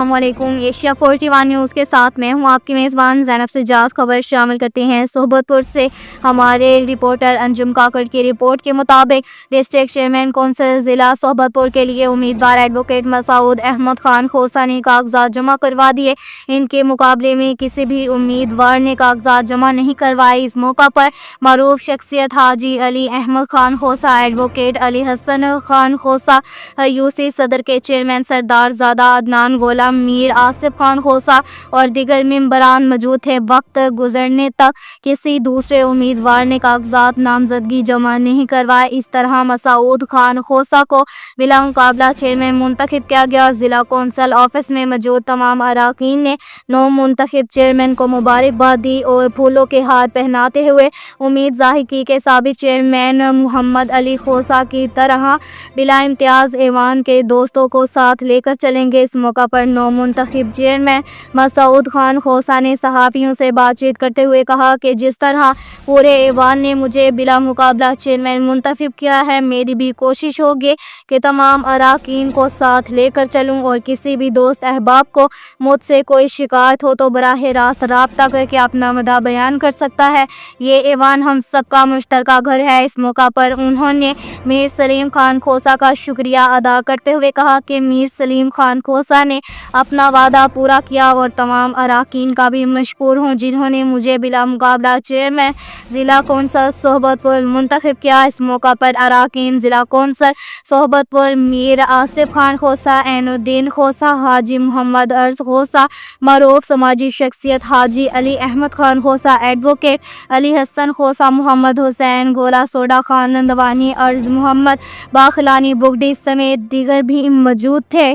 السلام علیکم۔ Asia 41 news کے ساتھ میں ہوں آپ کی میزبان زینب سجاد۔ خبر شامل کرتے ہیں صحبت پور سے۔ ہمارے رپورٹر انجم کاکڑ کی رپورٹ کے مطابق ڈسٹرکٹ چیئرمین کونسل ضلع صحبت پور کے لیے امیدوار ایڈوکیٹ مسعود احمد خان خوسا نے کاغذات جمع کروا دیے۔ ان کے مقابلے میں کسی بھی امیدوار نے کاغذات جمع نہیں کروائے۔ اس موقع پر معروف شخصیت حاجی علی احمد خان خوسا، ایڈوکیٹ علی حسن خان خوسا، یوسی صدر کے چیئرمین سردار زادہ عدنان غلام، میر آصف خان خوسا اور دیگر ممبران موجود تھے۔ وقت گزرنے تک کسی دوسرے امیدوار نے کاغذات نامزدگی جمع نہیں کروائے۔ اس طرح مسعود خان خوسا کو بلا مقابلہ چیئرمین منتخب کیا گیا۔ ضلع کونسل آفس میں موجود تمام اراکین نے نو منتخب چیئرمین کو مبارکباد دی اور پھولوں کے ہار پہناتے ہوئے امید ظاہر کی کہ سابق چیئرمین محمد علی خوسا کی طرح بلا امتیاز ایوان کے دوستوں کو ساتھ لے کر چلیں گے۔ اس موقع پر نو منتخب چیئرمین مسعود خان خوسا نے صحافیوں سے بات چیت کرتے ہوئے کہا کہ جس طرح پورے ایوان نے مجھے بلا مقابلہ چیئرمین منتخب کیا ہے، میری بھی کوشش ہوگی کہ تمام اراکین کو ساتھ لے کر چلوں اور کسی بھی دوست احباب کو مجھ سے کوئی شکایت ہو تو براہ راست رابطہ کر کے اپنا مدعا بیان کر سکتا ہے۔ یہ ایوان ہم سب کا مشترکہ گھر ہے۔ اس موقع پر انہوں نے میر سلیم خان خوسا کا شکریہ ادا کرتے ہوئے کہا کہ میر سلیم خان خوسا نے اپنا وعدہ پورا کیا اور تمام اراکین کا بھی مشکور ہوں جنہوں نے مجھے بلا مقابلہ چیئرمین ضلع کونسل صحبت پور منتخب کیا۔ اس موقع پر اراکین ضلع کونسل صحبت پور میر آصف خان خوسا، عین الدین خوسا، حاجی محمد ارض خوسا، معروف سماجی شخصیت حاجی علی احمد خان خوسا، ایڈوکیٹ علی حسن خوسا، محمد حسین گولا سوڈا، خان نندوانی، ارض محمد باخلانی بگٹی سمیت دیگر بھی موجود تھے۔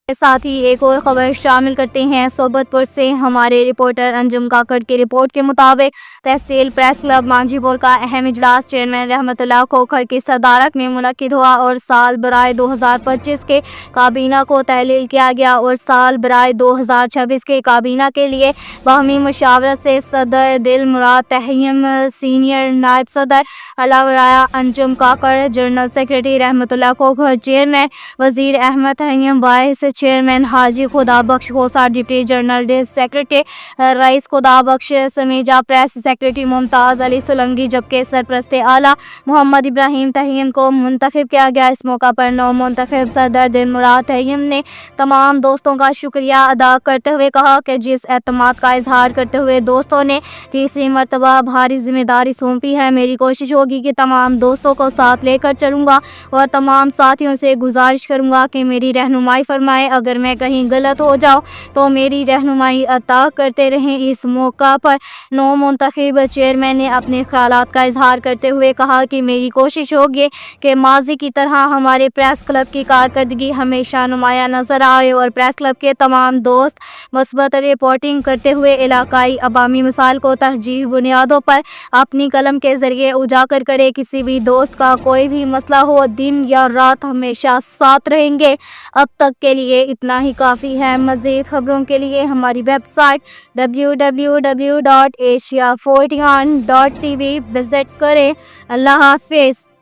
ساتھ ہی ایک اور خبر شامل کرتے ہیں صحبت پور سے۔ ہمارے رپورٹر انجم کاکڑ کی رپورٹ کے مطابق تحصیل پریس کلب مانجھی پور کا اہم اجلاس چیئرمین رحمت اللہ کھوکھر کی صدارت میں منعقد ہوا اور سال برائے 2025 کے کابینہ کو تحلیل کیا گیا اور سال برائے 2026 کے کابینہ کے لیے باہمی مشاورت سے صدر دل مراد تہیم، سینئر نائب صدر علاوہ انجم کاکڑ، جنرل سیکرٹری رحمت اللہ کھوکھر، چیئرمین وزیر احمد تہیم، وائس چیئرمین حاجی خدا بخش خوسا، ڈپٹی جنرل سیکرٹری رئیس خدا بخش سمیجا، پریس سیکرٹری ممتاز علی سولنگی، جبکہ سرپرست اعلیٰ محمد ابراہیم تہیم کو منتخب کیا گیا۔ اس موقع پر نو منتخب صدر دل مراد تہیم نے تمام دوستوں کا شکریہ ادا کرتے ہوئے کہا کہ جس اعتماد کا اظہار کرتے ہوئے دوستوں نے تیسری مرتبہ بھاری ذمہ داری سونپی ہے، میری کوشش ہوگی کہ تمام دوستوں کو ساتھ لے کر چلوں گا اور تمام ساتھیوں سے گزارش کروں گا کہ میری رہنمائی فرمائیں۔ اگر میں کہیں غلط ہو جاؤں تو میری رہنمائی عطا کرتے رہیں۔ اس موقع پر نو منتخب چیئرمین نے اپنے خیالات کا اظہار کرتے ہوئے کہا کہ میری کوشش ہوگی کہ ماضی کی طرح ہمارے پریس کلب کی کارکردگی ہمیشہ نمایاں نظر آئے اور پریس کلب کے تمام دوست مثبت رپورٹنگ کرتے ہوئے علاقائی عوامی مسائل کو ترجیحی بنیادوں پر اپنی قلم کے ذریعے اجاگر کرے۔ کسی بھی دوست کا کوئی بھی مسئلہ ہو، دن یا رات، ہمیشہ ساتھ رہیں گے۔ اب تک کے لیے اتنا ہی کافی ہے۔ مزید خبروں کے لیے ہماری ویب سائٹ www.asia41.tv وزٹ کریں۔ اللہ حافظ۔